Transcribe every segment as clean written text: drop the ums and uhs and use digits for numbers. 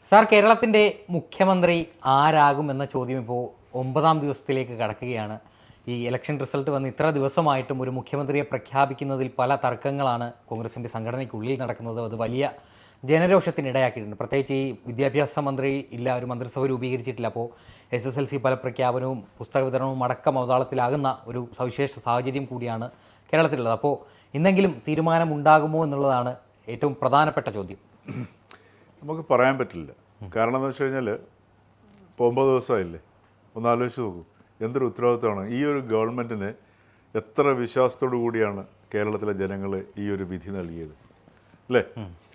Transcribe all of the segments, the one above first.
Sir, കേരളത്തിൻ്റെ മുഖ്യമന്ത്രി ആരാകുമെന്ന ചോദ്യം ഇപ്പോൾ 9ാം ദിവസത്തിലേക്ക് കടക്കുകയാണ്. ഈ ഇലക്ഷൻ റിസൾട്ട് വന്ന് ഇത്ര ദിവസമായിട്ടും ഒരു മുഖ്യമന്ത്രിയെ പ്രഖ്യാപിക്കുന്നതിൽ പല തർക്കങ്ങളാണ് കോൺഗ്രസിൻ്റെ സംഘടനയ്ക്കുള്ളിൽ നടക്കുന്നത്. അത് വലിയ ജനരോഷത്തിനിടയാക്കിയിട്ടുണ്ട്. പ്രത്യേകിച്ച് ഈ വിദ്യാഭ്യാസ മന്ത്രി ഇല്ല, ഒരു മന്ത്രിസഭ രൂപീകരിച്ചിട്ടില്ല. അപ്പോൾ SSLC ഫലപ്രഖ്യാപനവും പുസ്തക വിതരണവും അടക്കം അവതാളത്തിലാകുന്ന ഒരു സവിശേഷ സാഹചര്യം കൂടിയാണ് കേരളത്തിലുള്ളത്. അപ്പോൾ ഇന്നെങ്കിലും തീരുമാനമുണ്ടാകുമോ എന്നുള്ളതാണ് ഏറ്റവും പ്രധാനപ്പെട്ട ചോദ്യം. നമുക്ക് പറയാൻ പറ്റില്ല. കാരണം എന്ന് വെച്ച് കഴിഞ്ഞാൽ ഇപ്പോൾ 9 ദിവസമായില്ലേ, ഒന്ന് ആലോചിച്ച് നോക്കൂ. എന്തൊരു ഉത്തരവാദിത്തമാണ് ഈ ഒരു ഗവൺമെൻറ്റിന്. എത്ര വിശ്വാസത്തോടു കൂടിയാണ് കേരളത്തിലെ ജനങ്ങൾ ഈ ഒരു വിധി നൽകിയത് അല്ലേ?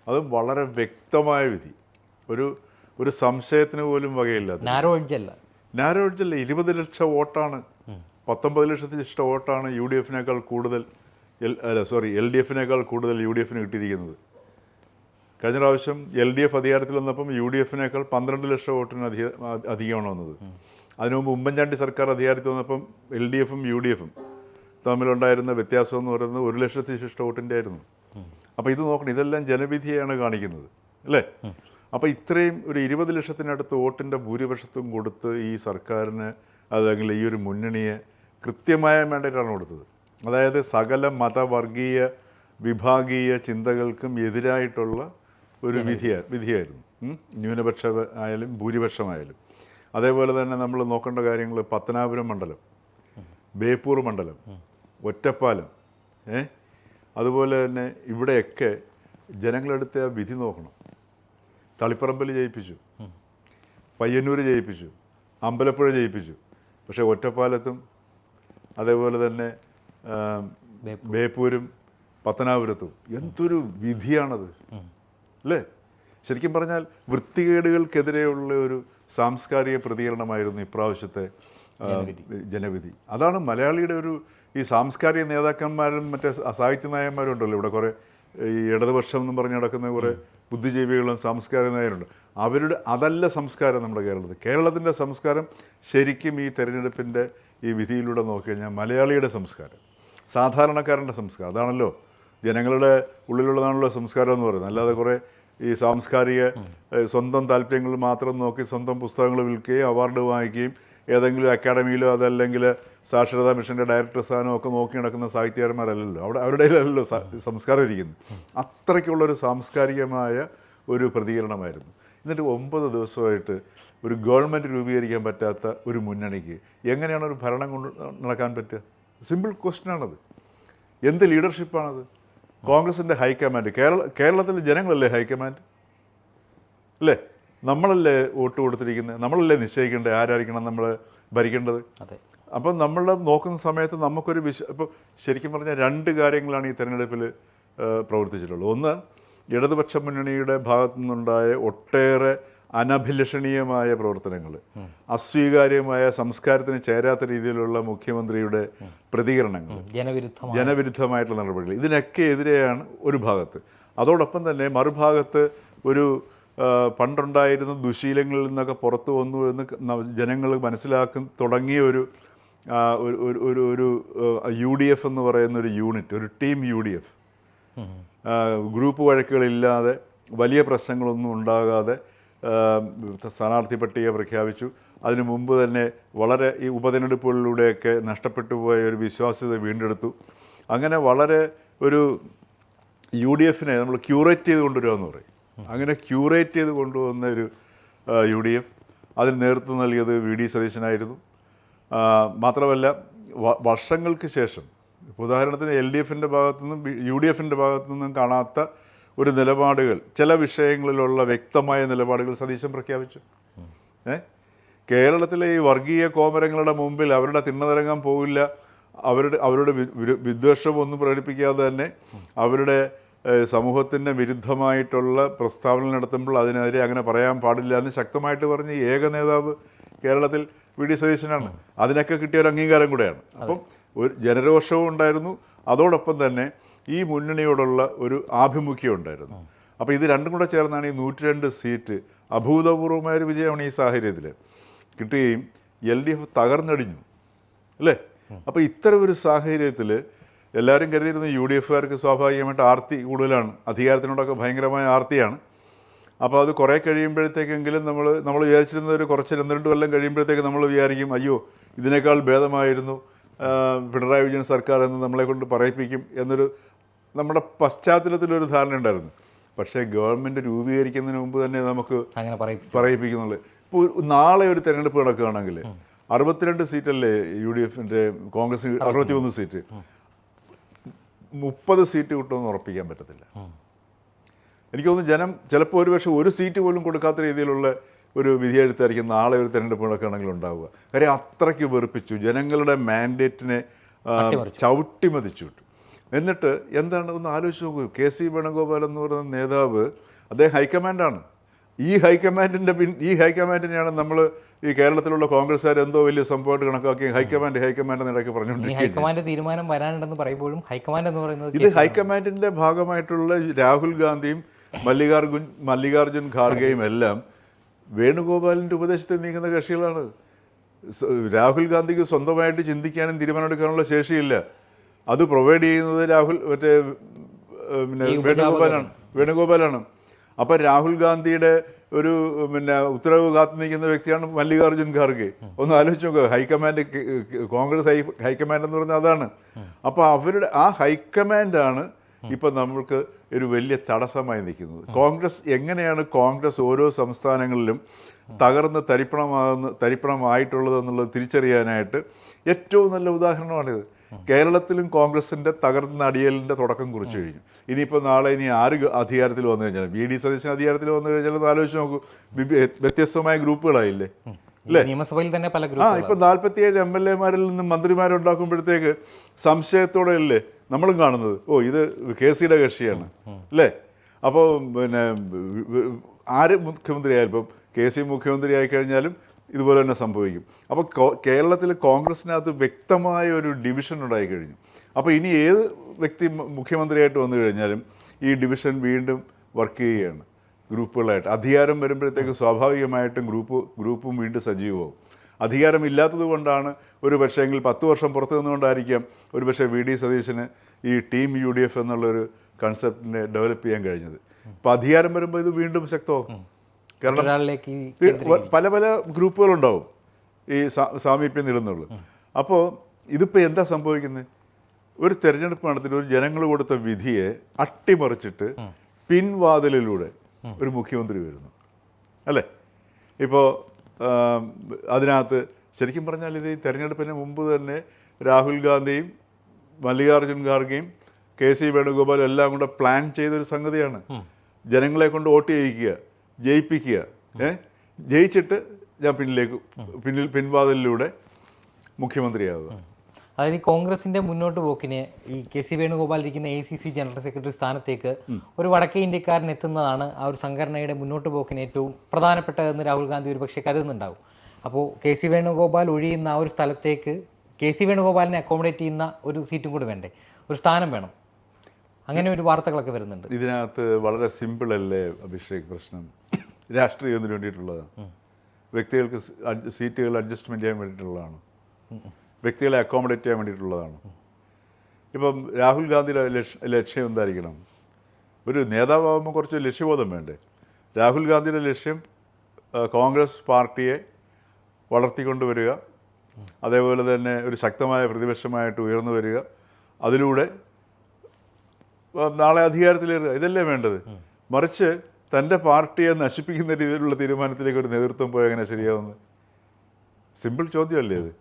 അതും വളരെ വ്യക്തമായ വിധി, ഒരു സംശയത്തിന് പോലും വകയില്ല. നാരോ എഡ്ജല്ല 20 ലക്ഷം വോട്ടാണ്, 19 ലക്ഷത്തിന് ഇഷ്ട വോട്ടാണ് UDF-നേക്കാൾ കൂടുതൽ LDF-നേക്കാൾ കൂടുതൽ UDF-ന് കിട്ടിയിരിക്കുന്നത്. കഴിഞ്ഞ പ്രാവശ്യം LDF അധികാരത്തിൽ വന്നപ്പം UDF-നേക്കാൾ 12 ലക്ഷം വോട്ടിന് അധികമാണ് വന്നത്. അതിനു മുമ്പ് ഉമ്മൻചാണ്ടി സർക്കാർ അധികാരത്തിൽ വന്നപ്പം LDF-ഉം UDF-ഉം തമ്മിലുണ്ടായിരുന്ന വ്യത്യാസം എന്ന് പറയുന്നത് 1 ലക്ഷത്തിന് ഇഷ്ട വോട്ടിൻ്റെ ആയിരുന്നു. അപ്പോൾ ഇത് നോക്കണം, ഇതെല്ലാം ജനവിധിയാണ് കാണിക്കുന്നത് അല്ലേ? അപ്പോൾ ഇത്രയും ഒരു 20 ലക്ഷത്തിനടുത്ത് വോട്ടിൻ്റെ ഭൂരിപക്ഷത്തും കൊടുത്ത് ഈ സർക്കാരിന് അല്ലെങ്കിൽ ഈ ഒരു മുന്നണിയെ കൃത്യമായ മാൻഡേറ്റാണ് കൊടുത്തത്. അതായത് സകല മതവർഗീയ വിഭാഗീയ ചിന്തകൾക്കും എതിരായിട്ടുള്ള ഒരു വിധിയായിരുന്നു. ന്യൂനപക്ഷ ആയാലും ഭൂരിപക്ഷമായാലും. അതേപോലെ തന്നെ നമ്മൾ നോക്കേണ്ട കാര്യങ്ങൾ പത്തനാപുരം മണ്ഡലം, ബേപ്പൂർ മണ്ഡലം, ഒറ്റപ്പാലം, അതുപോലെ തന്നെ ഇവിടെയൊക്കെ ജനങ്ങളെടുത്ത ആ വിധി നോക്കണം. തളിപ്പറമ്പിൽ ജയിപ്പിച്ചു, പയ്യന്നൂർ ജയിപ്പിച്ചു, അമ്പലപ്പുഴ ജയിപ്പിച്ചു. പക്ഷേ ഒറ്റപ്പാലത്തും അതേപോലെ തന്നെ ബേപ്പൂരും പത്തനാപുരത്തും എന്തൊരു വിധിയാണത് അല്ലേ? ശരിക്കും പറഞ്ഞാൽ വൃത്തികേടുകൾക്കെതിരെയുള്ള ഒരു സാംസ്കാരിക പ്രതികരണമായിരുന്നു ഇപ്രാവശ്യത്തെ ജനവിധി. അതാണ് മലയാളിയുടെ ഈ സാംസ്കാരിക നേതാക്കന്മാരും മറ്റേ സാഹിത്യ നായന്മാരും ഉണ്ടല്ലോ ഇവിടെ, കുറേ ഈ ഇടതുപക്ഷം എന്നും പറഞ്ഞ് നടക്കുന്ന കുറേ ബുദ്ധിജീവികളും സാംസ്കാരിക നായരുണ്ട്. അതല്ല സംസ്കാരം നമ്മുടെ കേരളത്തിൻ്റെ സംസ്കാരം. ശരിക്കും ഈ തെരഞ്ഞെടുപ്പിൻ്റെ ഈ വിധിയിലൂടെ നോക്കിക്കഴിഞ്ഞാൽ മലയാളിയുടെ സംസ്കാരം, സാധാരണക്കാരൻ്റെ സംസ്കാരം, അതാണല്ലോ ജനങ്ങളുടെ ഉള്ളിലുള്ളതാണല്ലോ സംസ്കാരം എന്ന് പറയുന്നത്. അല്ലാതെ കുറേ ഈ സാംസ്കാരിക സ്വന്തം താല്പര്യങ്ങൾ മാത്രം നോക്കി സ്വന്തം പുസ്തകങ്ങൾ വിൽക്കുകയും അവാർഡ് വാങ്ങിക്കുകയും ഏതെങ്കിലും അക്കാഡമിയിലോ അതല്ലെങ്കിൽ സാക്ഷരതാ മിഷൻ്റെ ഡയറക്ടർ സ്ഥാനമോ ഒക്കെ നോക്കി നടക്കുന്ന സാഹിത്യകാരന്മാരല്ലല്ലോ അവരുടെ അല്ലല്ലോ സംസ്കാരം ഇരിക്കുന്നത്. അത്രയ്ക്കുള്ളൊരു സാംസ്കാരികമായ ഒരു പ്രതികരണമായിരുന്നു. എന്നിട്ട് 9 ദിവസമായിട്ട് ഒരു ഗവൺമെൻറ് രൂപീകരിക്കാൻ പറ്റാത്ത ഒരു മുന്നണിക്ക് എങ്ങനെയാണ് ഒരു ഭരണം കൊണ്ട് നടക്കാൻ പറ്റുക? സിമ്പിൾ ക്വസ്റ്റ്യനാണത്. എന്ത് ലീഡർഷിപ്പാണത്? കോൺഗ്രസിൻ്റെ ഹൈക്കമാൻഡ്, കേരളത്തിലെ ജനങ്ങളല്ലേ ഹൈക്കമാൻഡ് അല്ലേ? നമ്മളല്ലേ വോട്ട് കൊടുത്തിരിക്കുന്നത്, നമ്മളല്ലേ നിശ്ചയിക്കേണ്ടത് ആരായിരിക്കണം നമ്മൾ ഭരിക്കേണ്ടത്. അപ്പം നമ്മൾ നോക്കുന്ന സമയത്ത് നമുക്കൊരു ഇപ്പോൾ ശരിക്കും പറഞ്ഞാൽ 2 കാര്യങ്ങളാണ് ഈ തെരഞ്ഞെടുപ്പിൽ പ്രവർത്തിച്ചിട്ടുള്ളത്. ഒന്ന്, ഇടതുപക്ഷ മുന്നണിയുടെ ഭാഗത്തു നിന്നുണ്ടായ ഒട്ടേറെ അനഭിലഷണീയമായ പ്രവർത്തനങ്ങൾ, അസ്വീകാര്യമായ സംസ്കാരത്തിന് ചേരാത്ത രീതിയിലുള്ള മുഖ്യമന്ത്രിയുടെ പ്രതികരണങ്ങൾ, ജനവിരുദ്ധമായിട്ടുള്ള നടപടികൾ, ഇതിനൊക്കെ എതിരെയാണ് ഒരു ഭാഗത്ത്. അതോടൊപ്പം തന്നെ മറുഭാഗത്ത് ഒരു പണ്ടുണ്ടായിരുന്ന ദുശീലങ്ങളിൽ നിന്നൊക്കെ പുറത്തു വന്നു എന്ന് ജനങ്ങൾ തുടങ്ങിയ ഒരു UDF എന്ന് പറയുന്ന ഒരു യൂണിറ്റ്, ഒരു ടീം UDF, ഗ്രൂപ്പ് വഴക്കുകളില്ലാതെ വലിയ പ്രശ്നങ്ങളൊന്നും ഉണ്ടാകാതെ സ്ഥാനാർത്ഥി പട്ടിക പ്രഖ്യാപിച്ചു. അതിനു മുമ്പ് തന്നെ വളരെ ഈ ഉപതെരഞ്ഞെടുപ്പുകളിലൂടെയൊക്കെ നഷ്ടപ്പെട്ടു പോയ ഒരു വിശ്വാസ്യത വീണ്ടെടുത്തു. അങ്ങനെ വളരെ ഒരു UDF-നെ നമ്മൾ ക്യൂറേറ്റ് ചെയ്ത് കൊണ്ടുവരിക എന്ന് പറയും. അങ്ങനെ ക്യൂറേറ്റ് ചെയ്ത് കൊണ്ടുവന്ന ഒരു UDF, അതിന് നേതൃത്വം നൽകിയത് VD സതീശനായിരുന്നു. മാത്രമല്ല വർഷങ്ങൾക്ക് ശേഷം, ഉദാഹരണത്തിന് LDF-ൻ്റെ ഭാഗത്തുനിന്നും UDF-ൻ്റെ ഭാഗത്തുനിന്നും കാണാത്ത ഒരു നിലപാടുകൾ, ചില വിഷയങ്ങളിലുള്ള വ്യക്തമായ നിലപാടുകൾ സതീശൻ പ്രഖ്യാപിച്ചു. കേരളത്തിലെ ഈ വർഗീയ കോമരങ്ങളുടെ മുമ്പിൽ അവരുടെ തിണ്ണനിറങ്ങാൻ പോകില്ല, അവരുടെ വിദ്വേഷമൊന്നും പ്രകടിപ്പിക്കാതെ തന്നെ അവരുടെ സമൂഹത്തിൻ്റെ വിരുദ്ധമായിട്ടുള്ള പ്രസ്താവന നടത്തുമ്പോൾ അതിനെതിരെ അങ്ങനെ പറയാൻ പാടില്ല എന്ന് ശക്തമായിട്ട് പറഞ്ഞ് ഏക നേതാവ് കേരളത്തിൽ VD സതീശനാണ്. അതിനൊക്കെ കിട്ടിയ ഒരു അംഗീകാരം കൂടെയാണ്. അപ്പം ഒരു ജനരോഷവും ഉണ്ടായിരുന്നു, അതോടൊപ്പം തന്നെ ഈ മുന്നണിയോടുള്ള ഒരു ആഭിമുഖ്യം ഉണ്ടായിരുന്നു. അപ്പോൾ ഇത് രണ്ടും കൂടെ ചേർന്നാണ് ഈ 102 സീറ്റ് അഭൂതപൂർവമായൊരു വിജയമാണ് ഈ സാഹചര്യത്തിൽ കിട്ടുകയും LDF തകർന്നടിഞ്ഞു അല്ലേ? അപ്പോൾ ഇത്തരം ഒരു സാഹചര്യത്തിൽ എല്ലാവരും കരുതിയിരുന്ന UDF-കാർക്ക് സ്വാഭാവികമായിട്ട് ആർത്തി കൂടുതലാണ്, അധികാരത്തിനോടൊക്കെ ഭയങ്കരമായ ആർത്തിയാണ്. അപ്പോൾ അത് കുറേ കഴിയുമ്പോഴത്തേക്കെങ്കിലും നമ്മൾ വിചാരിച്ചിരുന്ന ഒരു കുറച്ച് 2 കൊല്ലം കഴിയുമ്പോഴത്തേക്ക് നമ്മൾ വിചാരിക്കും അയ്യോ ഇതിനേക്കാൾ ഭേദമായിരുന്നു പിണറായി വിജയൻ സർക്കാർ എന്ന് നമ്മളെ കൊണ്ട് പറയിപ്പിക്കും എന്നൊരു നമ്മുടെ പശ്ചാത്തലത്തിലൊരു ധാരണ ഉണ്ടായിരുന്നു. പക്ഷേ ഗവൺമെൻറ് രൂപീകരിക്കുന്നതിന് മുമ്പ് തന്നെ നമുക്ക് അങ്ങനെ പറയിപ്പിക്കുന്നുള്ളൂ. ഇപ്പോൾ നാളെ ഒരു തിരഞ്ഞെടുപ്പ് നടക്കുകയാണെങ്കിൽ 62 സീറ്റല്ലേ UDF കോൺഗ്രസ് 61 സീറ്റ്, 30 സീറ്റ് കിട്ടുമെന്ന് ഉറപ്പിക്കാൻ പറ്റത്തില്ല. എനിക്ക് തോന്നുന്നു ജനം ചിലപ്പോൾ ഒരു സീറ്റ് പോലും കൊടുക്കാത്ത രീതിയിലുള്ള ഒരു വിധിയെഴുത്തായിരിക്കും നാളെ ഒരു തിരഞ്ഞെടുപ്പ് നടക്കുകയാണെങ്കിൽ ഉണ്ടാവുക. കാര്യം അത്രയ്ക്ക് വെറുപ്പിച്ചു, ജനങ്ങളുടെ മാൻഡേറ്റിനെ ചവിട്ടിമതിച്ചു വിട്ടു. എന്നിട്ട് എന്താണ് ഒന്ന് ആലോചിച്ച് നോക്കൂ, KC വേണുഗോപാൽ എന്ന് പറയുന്ന നേതാവ്, അദ്ദേഹം ഹൈക്കമാൻഡാണ്. ഈ ഹൈക്കമാൻഡിനെയാണ് നമ്മൾ ഈ കേരളത്തിലുള്ള കോൺഗ്രസ്സുകാർ എന്തോ വലിയ സംഭവമായിട്ട് കണക്കാക്കി ഹൈക്കമാൻഡ് നിടയ്ക്ക് പറഞ്ഞുകൊണ്ടിരിക്കുന്നത്. തീരുമാനം വരാനുണ്ടെന്ന് പറയുമ്പോഴും ഹൈക്കമാൻഡ് എന്ന് പറയുന്നത് ഇത് ഹൈക്കമാൻഡിൻ്റെ ഭാഗമായിട്ടുള്ള രാഹുൽ ഗാന്ധിയും മല്ലികാർജുൻ ഖാർഗെയും എല്ലാം വേണുഗോപാലിൻ്റെ ഉപദേശത്തിൽ നീങ്ങുന്ന കക്ഷികളാണ്. രാഹുൽ ഗാന്ധിക്ക് സ്വന്തമായിട്ട് ചിന്തിക്കാനും തീരുമാനമെടുക്കാനുള്ള ശേഷിയില്ല. അത് പ്രൊവൈഡ് ചെയ്യുന്നത് വേണുഗോപാലാണ്. അപ്പം രാഹുൽ ഗാന്ധിയുടെ ഒരു ഉത്തരവ് കാത്തു നിൽക്കുന്ന വ്യക്തിയാണ് മല്ലികാർജുൻ ഖാർഗെ. ഒന്ന് ആലോചിച്ച് നോക്കുക, കോൺഗ്രസ് ഹൈക്കമാൻഡ് എന്ന് പറഞ്ഞാൽ അതാണ്. അപ്പോൾ അവരുടെ ആ ഹൈക്കമാൻഡാണ് ഇപ്പം നമ്മൾക്ക് ഒരു വലിയ തടസ്സമായി നിൽക്കുന്നത്. എങ്ങനെയാണ് കോൺഗ്രസ് ഓരോ സംസ്ഥാനങ്ങളിലും തകർന്ന് തരിപ്പണമായിട്ടുള്ളതെന്നുള്ളത് തിരിച്ചറിയാനായിട്ട് ഏറ്റവും നല്ല ഉദാഹരണമാണിത്. കേരളത്തിലും കോൺഗ്രസിൻ്റെ തകർന്ന അടിയലിൻ്റെ തുടക്കം കുറിച്ച് കഴിഞ്ഞു. ഇനിയിപ്പോൾ നാളെ ആര് അധികാരത്തിൽ വന്നു കഴിഞ്ഞാൽ, VD സതീശൻ അധികാരത്തിൽ വന്നു കഴിഞ്ഞാൽ ഒന്ന് ആലോചിച്ച് നോക്കൂ, വ്യത്യസ്തമായ ഗ്രൂപ്പുകളായില്ലേ അല്ലേ? നിയമസഭയിൽ തന്നെ പല ഇപ്പം 47 MLA-മാരിൽ നിന്ന് മന്ത്രിമാരുണ്ടാക്കുമ്പോഴത്തേക്ക് സംശയത്തോടെ അല്ലേ നമ്മളും കാണുന്നത്, ഇത് KC-യുടെ കക്ഷിയാണ് അല്ലേ? അപ്പോൾ ആര് മുഖ്യമന്ത്രിയായാലും, ഇപ്പം KC മുഖ്യമന്ത്രി ആയിക്കഴിഞ്ഞാലും ഇതുപോലെ തന്നെ സംഭവിക്കും. അപ്പോൾ കേരളത്തിൽ കോൺഗ്രസിനകത്ത് വ്യക്തമായ ഒരു ഡിവിഷൻ ഉണ്ടായിക്കഴിഞ്ഞു. അപ്പോൾ ഇനി ഏത് വ്യക്തി മുഖ്യമന്ത്രിയായിട്ട് വന്നു കഴിഞ്ഞാലും ഈ ഡിവിഷൻ വീണ്ടും വർക്ക് ചെയ്യുകയാണ് ഗ്രൂപ്പുകളായിട്ട്. അധികാരം വരുമ്പോഴത്തേക്ക് സ്വാഭാവികമായിട്ടും ഗ്രൂപ്പും വീണ്ടും സജീവമാകും. അധികാരമില്ലാത്തത് കൊണ്ടാണ് ഒരു പക്ഷേങ്കിൽ 10 വർഷം പുറത്തു നിന്നുകൊണ്ടായിരിക്കാം ഒരു പക്ഷേ VD സതീശന് ഈ ടീം UDF എന്നുള്ളൊരു കൺസെപ്റ്റിനെ ഡെവലപ്പ് ചെയ്യാൻ കഴിഞ്ഞത്. അപ്പോൾ അധികാരം വരുമ്പോൾ ഇത് വീണ്ടും ശക്തമാകും. കാരണം പല പല ഗ്രൂപ്പുകളുണ്ടാവും ഈ സാമീപ്യം നിലനിന്നുള്ളൂ. അപ്പോൾ ഇതിപ്പോൾ എന്താ സംഭവിക്കുന്നത്? ഒരു തെരഞ്ഞെടുപ്പ് നടത്തിയിട്ട് ഒരു ജനങ്ങൾ കൊടുത്ത വിധിയെ അട്ടിമറിച്ചിട്ട് പിൻവാതിലിലൂടെ ഒരു മുഖ്യമന്ത്രി വരുന്നു അല്ലേ? ഇപ്പോൾ അതിനകത്ത് ശരിക്കും പറഞ്ഞാൽ ഇത് ഈ തെരഞ്ഞെടുപ്പിന് മുമ്പ് തന്നെ രാഹുൽ ഗാന്ധിയും മല്ലികാർജുൻ ഖാർഗെയും KC വേണുഗോപാലും എല്ലാം കൂടെ പ്ലാൻ ചെയ്തൊരു സംഗതിയാണ്. ജനങ്ങളെ കൊണ്ട് വോട്ട് ചെയ്യിക്കുക, ജയിപ്പിക്കുക, ജയിച്ചിട്ട് ഞാൻ പിൻവാതിലിലൂടെ മുഖ്യമന്ത്രിയാവുക. അതായത് ഈ കോൺഗ്രസിന്റെ മുന്നോട്ട് പോക്കിന് ഈ KC വേണുഗോപാൽ ഇരിക്കുന്ന ACC ജനറൽ സെക്രട്ടറി സ്ഥാനത്തേക്ക് ഒരു വടക്കേ ഇന്ത്യക്കാരൻ എത്തുന്നതാണ് ആ ഒരു സംഘടനയുടെ മുന്നോട്ട് പോക്കിന് ഏറ്റവും പ്രധാനപ്പെട്ടതെന്ന് രാഹുൽ ഗാന്ധി ഒരു പക്ഷേ കരുതുന്നുണ്ടാവും. അപ്പോൾ KC വേണുഗോപാൽ ഒഴിയുന്ന ആ ഒരു സ്ഥലത്തേക്ക് KC വേണുഗോപാലിനെ അക്കോമഡേറ്റ് ചെയ്യുന്ന ഒരു സീറ്റും കൂടി വേണ്ടേ, ഒരു സ്ഥാനം വേണം, അങ്ങനെ ഒരു വാർത്തകളൊക്കെ വരുന്നുണ്ട്. ഇതിനകത്ത് വളരെ സിമ്പിളല്ലേ അഭിഷേക്, പ്രശ്നം രാഷ്ട്രീയത്തിന് വേണ്ടിയിട്ടുള്ളതാണ്. വ്യക്തികൾക്ക് സീറ്റുകൾ അഡ്ജസ്റ്റ്മെൻറ്റ് ചെയ്യാൻ വേണ്ടിയിട്ടുള്ളതാണ്, വ്യക്തികളെ അക്കോമഡേറ്റ് ചെയ്യാൻ വേണ്ടിയിട്ടുള്ളതാണ്. ഇപ്പം രാഹുൽ ഗാന്ധിയുടെ ലക്ഷ്യം എന്തായിരിക്കണം? ഒരു നേതാവാകുമ്പോൾ കുറച്ച് ലക്ഷ്യബോധം വേണ്ടേ? രാഹുൽ ഗാന്ധിയുടെ ലക്ഷ്യം കോൺഗ്രസ് പാർട്ടിയെ വളർത്തിക്കൊണ്ടുവരിക, അതേപോലെ തന്നെ ഒരു ശക്തമായ പ്രതിപക്ഷമായിട്ട് ഉയർന്നു വരിക, അതിലൂടെ നാളെ അധികാരത്തിലേറുക, ഇതല്ലേ വേണ്ടത്. മറിച്ച് തൻ്റെ പാർട്ടിയെ നശിപ്പിക്കുന്ന രീതിയിലുള്ള തീരുമാനത്തിലേക്ക് ഒരു നേതൃത്വം പോയാൽ എങ്ങനെ ശരിയാവുന്നത്? സിമ്പിൾ ചോദ്യമല്ലേ അത്.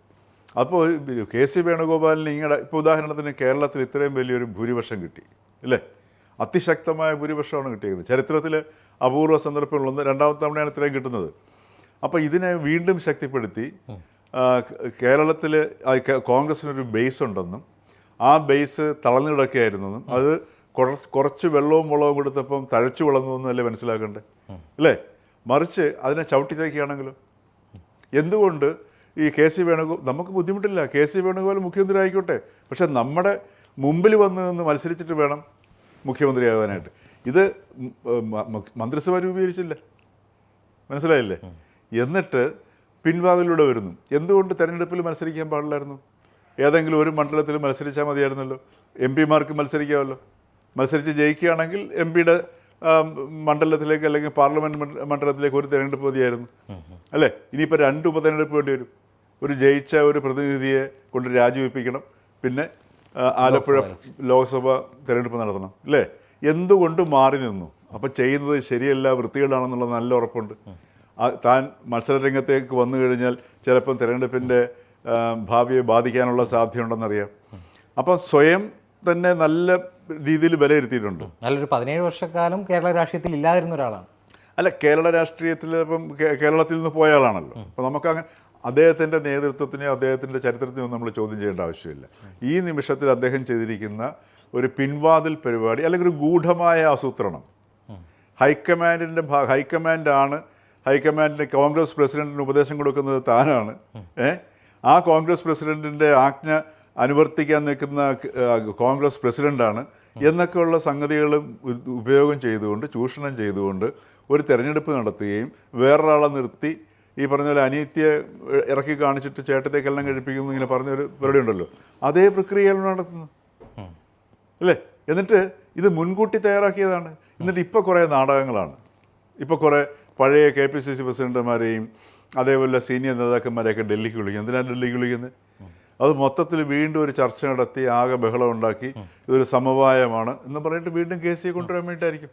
അപ്പോൾ KC വേണുഗോപാലിന് ഇപ്പോൾ ഉദാഹരണത്തിന് കേരളത്തിൽ ഇത്രയും വലിയൊരു ഭൂരിപക്ഷം കിട്ടി അല്ലേ? അതിശക്തമായ ഭൂരിപക്ഷമാണ് കിട്ടിയത്. ചരിത്രത്തിൽ അപൂർവ സന്ദർഭങ്ങളൊന്ന്, രണ്ടാമത്തെ തവണയാണ് ഇത്രയും കിട്ടുന്നത്. അപ്പോൾ ഇതിനെ വീണ്ടും ശക്തിപ്പെടുത്തി കേരളത്തിൽ കോൺഗ്രസിനൊരു ബേസ് ഉണ്ടെന്നും ആ ബേസ് തളർന്നു കിടക്കുകയായിരുന്നെന്നും അത് കുറച്ച് വെള്ളവും മുളകും കൊടുത്തപ്പം തഴച്ചു വളർന്നു അല്ലേ മനസ്സിലാക്കണ്ടേ അല്ലേ? മറിച്ച് അതിനെ ചവിട്ടി തേക്കുകയാണെങ്കിലോ? എന്തുകൊണ്ട് ഈ KC വേണുഗോപാൽ, നമുക്ക് ബുദ്ധിമുട്ടില്ല, KC വേണുഗോപാൽ മുഖ്യമന്ത്രി ആയിക്കോട്ടെ, പക്ഷെ നമ്മുടെ മുമ്പിൽ വന്ന് നിന്ന് മത്സരിച്ചിട്ട് വേണം മുഖ്യമന്ത്രിയാകാനായിട്ട്. ഇത് മന്ത്രിസഭ രൂപീകരിച്ചില്ല, മനസ്സിലായില്ലേ? എന്നിട്ട് പിൻവാതിലൂടെ വരുന്നു. എന്തുകൊണ്ട് തെരഞ്ഞെടുപ്പിൽ മത്സരിക്കാൻ പാടില്ലായിരുന്നു? ഏതെങ്കിലും ഒരു മണ്ഡലത്തിൽ മത്സരിച്ചാൽ മതിയായിരുന്നല്ലോ. MP mark മത്സരിക്കാമല്ലോ. മത്സരിച്ച് ജയിക്കുകയാണെങ്കിൽ MP യുടെ മണ്ഡലത്തിലേക്ക് അല്ലെങ്കിൽ പാർലമെൻറ്റ് മണ്ഡലത്തിലേക്ക് ഒരു തിരഞ്ഞെടുപ്പ് മതിയായിരുന്നു, അല്ലേ? ഇനിയിപ്പോൾ 2 ഉപതെരഞ്ഞെടുപ്പ് വേണ്ടി വരും. ഒരു ജയിച്ച ഒരു പ്രതിനിധിയെ കൊണ്ട് രാജിവെപ്പിക്കണം, പിന്നെ ആലപ്പുഴ ലോക്സഭ തിരഞ്ഞെടുപ്പ് നടത്തണം, അല്ലേ? എന്തുകൊണ്ട് മാറി നിന്നു? അപ്പം ചെയ്യുന്നത് ശരിയല്ല, വൃത്തികേടാണെന്നുള്ള നല്ല ഉറപ്പുണ്ട്. താൻ മത്സരരംഗത്തേക്ക് വന്നു കഴിഞ്ഞാൽ ചിലപ്പം തിരഞ്ഞെടുപ്പിൻ്റെ ഭാവിയെ ബാധിക്കാനുള്ള സാധ്യതയുണ്ടെന്നറിയാം. അപ്പം സ്വയം തന്നെ നല്ല രീതിയിൽ വിലയിരുത്തിയിട്ടുണ്ട്. നല്ലൊരു 17 വർഷക്കാലം കേരള രാഷ്ട്രീയത്തിൽ ഇല്ലാതിരുന്ന ഒരാളാണ്. അല്ല, കേരള രാഷ്ട്രീയത്തിൽ ഇപ്പം കേരളത്തിൽ നിന്ന് പോയ ആളാണല്ലോ. അപ്പം നമുക്ക് അങ്ങനെ അദ്ദേഹത്തിൻ്റെ നേതൃത്വത്തിനെയോ അദ്ദേഹത്തിൻ്റെ ചരിത്രത്തിനെയോ നമ്മൾ ചോദ്യം ചെയ്യേണ്ട ആവശ്യമില്ല. ഈ നിമിഷത്തിൽ അദ്ദേഹം ചെയ്തിരിക്കുന്ന ഒരു പിൻവാതിൽ പരിപാടി അല്ലെങ്കിൽ ഒരു ഗൂഢമായ ആസൂത്രണം, ഹൈക്കമാൻഡിൻ്റെ കോൺഗ്രസ് പ്രസിഡന്റിന് ഉപദേശം കൊടുക്കുന്നത് താനാണ്. ആ കോൺഗ്രസ് പ്രസിഡന്റിൻ്റെ ആജ്ഞ അനുവർത്തിക്കാൻ നിൽക്കുന്ന കോൺഗ്രസ് പ്രസിഡൻ്റാണ് എന്നൊക്കെയുള്ള സംഗതികൾ ഉപയോഗം ചെയ്തുകൊണ്ട്, ചൂഷണം ചെയ്തുകൊണ്ട് ഒരു തെരഞ്ഞെടുപ്പ് നടത്തുകയും വേറൊരാളെ നിർത്തി ഈ പറഞ്ഞ പോലെ അനീതിയെ ഇറക്കി കാണിച്ചിട്ട് ചേട്ടത്തേക്കെല്ലാം കഴിപ്പിക്കുന്നു ഇങ്ങനെ പറഞ്ഞൊരു പരിപാടി ഉണ്ടല്ലോ, അതേ പ്രക്രിയയാണ് നടത്തുന്നത്, അല്ലേ? എന്നിട്ട് ഇത് മുൻകൂട്ടി തയ്യാറാക്കിയതാണ്. എന്നിട്ട് ഇപ്പോൾ കുറേ നാടകങ്ങളാണ്. ഇപ്പോൾ കുറേ പഴയ KPCC പ്രസിഡന്റുമാരെയും അതേപോലെ സീനിയർ നേതാക്കന്മാരെയൊക്കെ ഡൽഹിക്ക് വിളിക്കുന്നത്. എന്തിനാണ് ഡൽഹിക്ക് വിളിക്കുന്നത്? അത് മൊത്തത്തിൽ വീണ്ടും ഒരു ചർച്ച നടത്തി ആകെ ബഹളം ഉണ്ടാക്കി ഇതൊരു സമവായമാണ് എന്ന് പറഞ്ഞിട്ട് വീണ്ടും കേസിയെ കൊണ്ടുവരാൻ വേണ്ടിയിട്ടായിരിക്കും.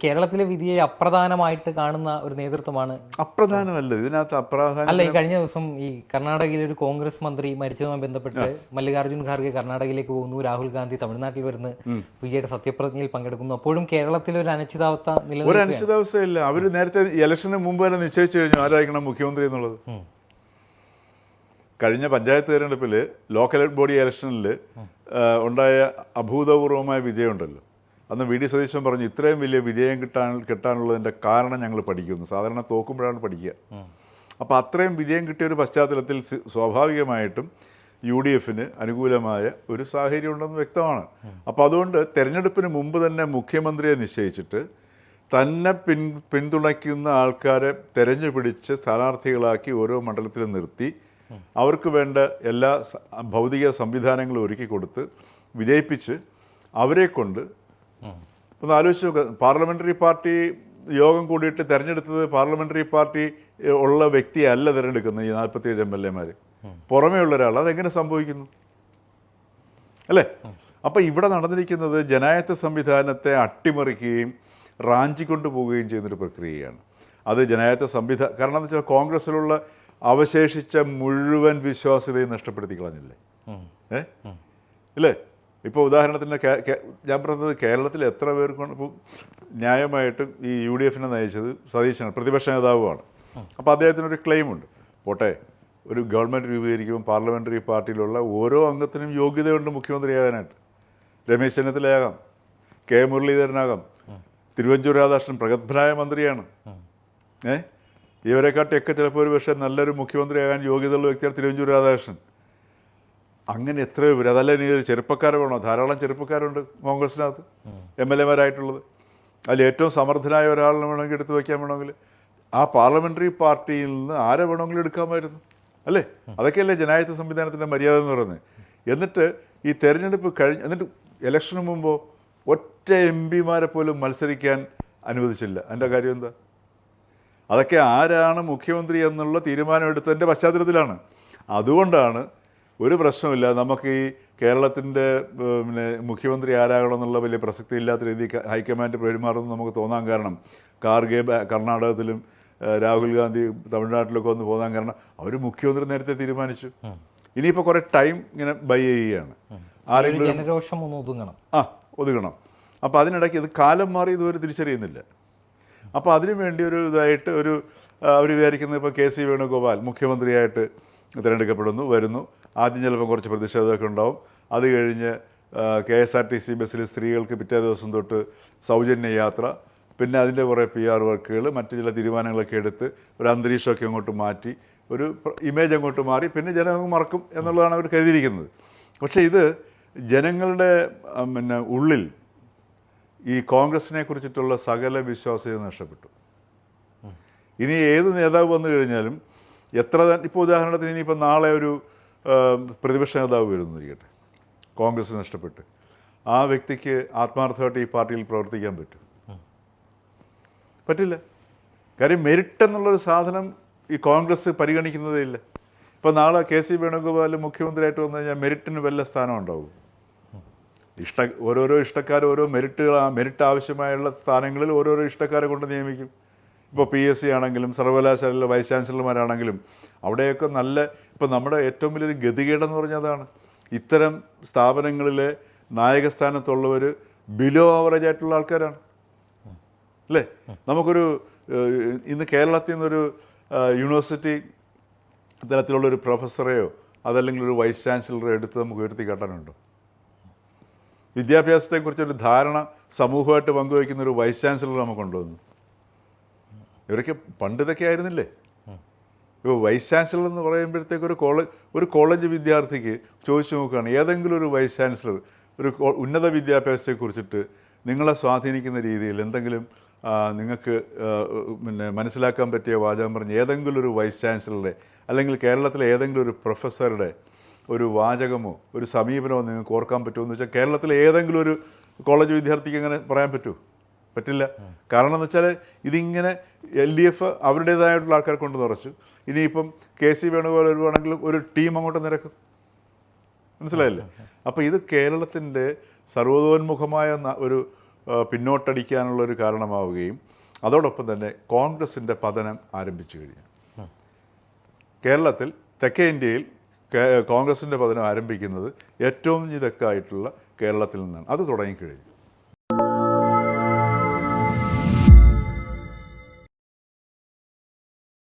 കേരളത്തിലെ വിധിയെ അപ്രധാനമായിട്ട് കാണുന്ന ഒരു നേതൃത്വമാണ്. അപ്രധാനമല്ല, ഇതിനകത്ത് അപ്രധാനം അല്ല. ഈ കഴിഞ്ഞ ദിവസം ഈ കർണാടകയിലെ ഒരു കോൺഗ്രസ് മന്ത്രി മരിച്ചതുമായി ബന്ധപ്പെട്ട് മല്ലികാർജ്ജുൻ ഖാർഗെ കർണാടകയിലേക്ക് പോകുന്നു, രാഹുൽ ഗാന്ധി തമിഴ്നാട്ടിൽ വരുന്നു, വിജയുടെ സത്യപ്രതിജ്ഞയിൽ പങ്കെടുക്കുന്നു. അപ്പോഴും കേരളത്തിൽ ഒരു അനിശ്ചിതാവസ്ഥ ഒരു അനിശ്ചിതാവസ്ഥയില്ല. അവർ നേരത്തെ ഇലക്ഷന് മുമ്പ് തന്നെ നിശ്ചയിച്ചു കഴിഞ്ഞു ആരായിരിക്കണം മുഖ്യമന്ത്രി എന്നുള്ളത്. കഴിഞ്ഞ പഞ്ചായത്ത് തിരഞ്ഞെടുപ്പിൽ ലോക്കൽ ബോഡി ഇലക്ഷനിൽ ഉണ്ടായ അഭൂതപൂർവമായ വിജയമുണ്ടല്ലോ, അന്ന് VD സതീശൻ പറഞ്ഞു ഇത്രയും വലിയ വിജയം കിട്ടാനുള്ളതിൻ്റെ കാരണം ഞങ്ങൾ പഠിക്കുന്നു. സാധാരണ തോക്കുമ്പോഴാണ് പഠിക്കുക. അപ്പോൾ അത്രയും വിജയം കിട്ടിയ ഒരു പശ്ചാത്തലത്തിൽ സ്വാഭാവികമായിട്ടും UDFന് അനുകൂലമായ ഒരു സാഹചര്യം ഉണ്ടെന്ന് വ്യക്തമാണ്. അപ്പോൾ അതുകൊണ്ട് തെരഞ്ഞെടുപ്പിന് മുമ്പ് തന്നെ മുഖ്യമന്ത്രിയെ നിശ്ചയിച്ചിട്ട് തന്നെ പിന്തുണയ്ക്കുന്ന ആൾക്കാരെ തെരഞ്ഞു പിടിച്ച് സ്ഥാനാർത്ഥികളാക്കി ഓരോ മണ്ഡലത്തിലും നിർത്തി അവർക്ക് വേണ്ട എല്ലാ ഭൗതിക സംവിധാനങ്ങളും ഒരുക്കി കൊടുത്ത് വിജയിപ്പിച്ച് അവരെ കൊണ്ട് ഒന്ന് ആലോചിച്ച് നോക്കുക. പാർലമെൻ്ററി പാർട്ടി യോഗം കൂടിയിട്ട് തിരഞ്ഞെടുത്തത് പാർലമെൻ്ററി പാർട്ടി ഉള്ള വ്യക്തിയല്ല തിരഞ്ഞെടുക്കുന്നത്. ഈ 47 MLA-മാർ പുറമേ ഉള്ള ഒരാൾ. അതെങ്ങനെ സംഭവിക്കുന്നു, അല്ലേ? അപ്പോൾ ഇവിടെ നടന്നിരിക്കുന്നത് ജനായത്ത സംവിധാനത്തെ അട്ടിമറിക്കുകയും റാഞ്ചിക്കൊണ്ടു പോവുകയും ചെയ്യുന്നൊരു പ്രക്രിയയാണ്. അത് ജനായത്ത കാരണം എന്ന് വെച്ചാൽ കോൺഗ്രസ്സിലുള്ള അവശേഷിച്ച മുഴുവൻ വിശ്വാസ്യതയും നഷ്ടപ്പെടുത്തി കളഞ്ഞില്ലേ, ഇല്ലേ? ഇപ്പോൾ ഉദാഹരണത്തിന് ഞാൻ പറഞ്ഞത് കേരളത്തിൽ എത്ര പേർക്ക് ഇപ്പോൾ ന്യായമായിട്ടും ഈ UDFനെ നയിച്ചത് സതീശനാണ്, പ്രതിപക്ഷ നേതാവുമാണ്. അപ്പോൾ അദ്ദേഹത്തിനൊരു ക്ലെയിമുണ്ട്. പോട്ടെ, ഒരു ഗവൺമെൻറ് രൂപീകരിക്കുമ്പോൾ പാർലമെൻ്ററി പാർട്ടിയിലുള്ള ഓരോ അംഗത്തിനും യോഗ്യതയുണ്ട് മുഖ്യമന്ത്രിയാകാനായിട്ട്. രമേശ് ചെന്നിത്തലയാകാം, K മുരളീധരനാകാം, തിരുവഞ്ചൂർ രാധാകൃഷ്ണൻ പ്രഗത്ഭനായ മന്ത്രിയാണ്. ഇവരെക്കാട്ടിയൊക്കെ ചിലപ്പോൾ ഒരു പക്ഷേ നല്ലൊരു മുഖ്യമന്ത്രിയാകാൻ യോഗ്യതയുള്ള വ്യക്തിയാണ് തിരുവഞ്ചൂർ രാധാകൃഷ്ണൻ. അങ്ങനെ എത്രയോ പേര്. അതല്ല, ഇനി ഒരു ചെറുപ്പക്കാരെ വേണോ? ധാരാളം ചെറുപ്പക്കാരുണ്ട് കോൺഗ്രസിനകത്ത് MLA-മാരായിട്ടുള്ളത്. അതിൽ ഏറ്റവും സമർത്ഥനായ ഒരാളിനെ വേണമെങ്കിൽ എടുത്ത് വയ്ക്കാൻ വേണമെങ്കിൽ ആ പാർലമെൻ്ററി പാർട്ടിയിൽ നിന്ന് ആരെ വേണമെങ്കിലും എടുക്കാമായിരുന്നു, അല്ലേ? അതൊക്കെയല്ലേ ജനായത്ത സംവിധാനത്തിൻ്റെ മര്യാദ എന്ന് പറയുന്നത്. എന്നിട്ട് ഈ തെരഞ്ഞെടുപ്പ് എന്നിട്ട് ഇലക്ഷന് മുമ്പോ ഒറ്റ MP-മാരെ പോലും മത്സരിക്കാൻ അനുവദിച്ചില്ല. അതിൻ്റെ കാര്യം എന്താ? അതൊക്കെ ആരാണ് മുഖ്യമന്ത്രി എന്നുള്ള തീരുമാനമെടുത്തതിൻ്റെ പശ്ചാത്തലത്തിലാണ്. അതുകൊണ്ടാണ് ഒരു പ്രശ്നമില്ല, നമുക്ക് ഈ കേരളത്തിൻ്റെ മുഖ്യമന്ത്രി ആരാകണമെന്നുള്ള വലിയ പ്രസക്തി ഇല്ലാത്ത രീതിയിൽ ഹൈക്കമാൻഡ് പെരുമാറുമെന്ന് നമുക്ക് തോന്നാൻ കാരണം, ഖാർഗെ കർണാടകത്തിലും രാഹുൽ ഗാന്ധി തമിഴ്നാട്ടിലൊക്കെ ഒന്ന് പോകാൻ കാരണം അവർ മുഖ്യമന്ത്രി നേരത്തെ തീരുമാനിച്ചു. ഇനിയിപ്പോൾ കുറേ ടൈം ഇങ്ങനെ ബൈ ചെയ്യുകയാണ്. ആരെങ്കിലും ഒതുങ്ങണം. അപ്പോൾ അതിനിടയ്ക്ക് ഇത് കാലം മാറി ഇതുവരെ തിരിച്ചറിയുന്നില്ല. അപ്പോൾ അതിനു വേണ്ടി ഒരു ഇതായിട്ട് അവർ വിചാരിക്കുന്നത് ഇപ്പോൾ KC വേണുഗോപാൽ മുഖ്യമന്ത്രിയായിട്ട് തിരഞ്ഞെടുക്കപ്പെടുന്നു, വരുന്നു. ആദ്യം ചിലപ്പോൾ കുറച്ച് പ്രതിഷേധമൊക്കെ ഉണ്ടാവും. അത് കഴിഞ്ഞ് KSRTC ബസ്സിൽ സ്ത്രീകൾക്ക് പിറ്റേ ദിവസം തൊട്ട് സൗജന്യ യാത്ര, പിന്നെ അതിൻ്റെ കുറേ PR വർക്കുകൾ, മറ്റു ചില തീരുമാനങ്ങളൊക്കെ എടുത്ത് ഒരു അന്തരീക്ഷമൊക്കെ അങ്ങോട്ട് മാറ്റി, ഒരു ഇമേജ് അങ്ങോട്ട് മാറി, പിന്നെ ജനങ്ങൾ മറക്കും എന്നുള്ളതാണ് അവർ കരുതിയിരിക്കുന്നത്. പക്ഷേ ഇത് ജനങ്ങളുടെ ഉള്ളിൽ ഈ കോൺഗ്രസിനെ കുറിച്ചിട്ടുള്ള സകല വിശ്വാസ്യത നഷ്ടപ്പെട്ടു. ഇനി ഏത് നേതാവ് വന്നു കഴിഞ്ഞാലും ഇപ്പോൾ ഉദാഹരണത്തിന് ഇനിയിപ്പോൾ നാളെ ഒരു പ്രതിപക്ഷ നേതാവ് വരുന്നിരിക്കട്ടെ, കോൺഗ്രസ് നഷ്ടപ്പെട്ട്, ആ വ്യക്തിക്ക് ആത്മാർത്ഥമായിട്ട് ഈ പാർട്ടിയിൽ പ്രവർത്തിക്കാൻ പറ്റും? പറ്റില്ല. കാര്യം മെരിറ്റ് എന്നുള്ളൊരു സാധനം ഈ കോൺഗ്രസ് പരിഗണിക്കുന്നതേ ഇല്ല. ഇപ്പോൾ നാളെ KC വേണുഗോപാൽ മുഖ്യമന്ത്രിയായിട്ട് വന്നു കഴിഞ്ഞാൽ മെരിറ്റിന് വല്ല സ്ഥാനം ഉണ്ടാവും? ഓരോരോ ഇഷ്ടക്കാർ ഓരോ മെരിറ്റ് ആവശ്യമായുള്ള സ്ഥാനങ്ങളിൽ ഓരോരോ ഇഷ്ടക്കാരെ കൊണ്ട് നിയമിക്കും. ഇപ്പോൾ PSC ആണെങ്കിലും സർവകലാശാലയിലെ വൈസ് ചാൻസലർമാരാണെങ്കിലും അവിടെയൊക്കെ ഇപ്പോൾ നമ്മുടെ ഏറ്റവും വലിയൊരു ഗതികേടെന്ന് പറഞ്ഞാൽ അതാണ്. ഇത്തരം സ്ഥാപനങ്ങളിലെ നായകസ്ഥാനത്തുള്ളവർ ബിലോ ആവറേജ് ആയിട്ടുള്ള ആൾക്കാരാണ്, അല്ലേ? നമുക്കൊരു ഇന്ന് കേരളത്തിൽ നിന്നൊരു യൂണിവേഴ്സിറ്റി തലത്തിലുള്ളൊരു പ്രൊഫസറെയോ അതല്ലെങ്കിൽ ഒരു വൈസ് ചാൻസലറോ എടുത്ത് നമുക്ക് ഉയർത്തി കാട്ടാനുണ്ടോ? വിദ്യാഭ്യാസത്തെക്കുറിച്ചൊരു ധാരണ സമൂഹമായിട്ട് പങ്കുവയ്ക്കുന്ന ഒരു വൈസ് ചാൻസലർ നമുക്കുണ്ടോന്ന്? ഇവരൊക്കെ പണ്ട് ഇതൊക്കെ ആയിരുന്നില്ലേ? ഇപ്പോൾ വൈസ് ചാൻസലർ എന്ന് പറയുമ്പോഴത്തേക്ക് ഒരു കോളേജ് വിദ്യാർത്ഥിക്ക് ചോദിച്ചു നോക്കുകയാണ്, ഏതെങ്കിലും ഒരു വൈസ് ചാൻസലർ ഒരു ഉന്നത വിദ്യാഭ്യാസത്തെക്കുറിച്ചിട്ട് നിങ്ങളെ സ്വാധീനിക്കുന്ന രീതിയിൽ എന്തെങ്കിലും നിങ്ങൾക്ക് മനസ്സിലാക്കാൻ പറ്റിയ വാചകം പറഞ്ഞ് ഏതെങ്കിലും ഒരു വൈസ് ചാൻസലറുടെ അല്ലെങ്കിൽ കേരളത്തിലെ ഏതെങ്കിലും ഒരു പ്രൊഫസറുടെ ഒരു വാചകമോ ഒരു സമീപനമോ നിങ്ങൾക്ക് ഓർക്കാൻ പറ്റുമോ എന്ന് വെച്ചാൽ കേരളത്തിലെ ഏതെങ്കിലും ഒരു കോളേജ് വിദ്യാർത്ഥിക്ക് അങ്ങനെ പറയാൻ പറ്റുമോ? പറ്റില്ല. കാരണം എന്ന് വെച്ചാൽ ഇതിങ്ങനെ LDF അവരുടേതായിട്ടുള്ള ആൾക്കാരെ കൊണ്ട് നിറച്ചു. ഇനിയിപ്പം KC വേണുഗോപാൽ വരുവാണെങ്കിലും ഒരു ടീം അങ്ങോട്ട് നിരക്കും. മനസ്സിലായില്ലേ? അപ്പോൾ ഇത് കേരളത്തിൻ്റെ സർവ്വതോന്മുഖമായ ഒരു പിന്നോട്ടടിക്കാനുള്ളൊരു കാരണമാവുകയും അതോടൊപ്പം തന്നെ കോൺഗ്രസിൻ്റെ പതനം ആരംഭിച്ചു കഴിഞ്ഞു. കേരളത്തിൽ തെക്കേ ഇന്ത്യയിൽ കോൺഗ്രസിൻ്റെ പതനം ആരംഭിക്കുന്നത് ഏറ്റവും ഇതൊക്കെയായിട്ടുള്ള കേരളത്തിൽ നിന്നാണ്. അത് തുടങ്ങിക്കഴിഞ്ഞു.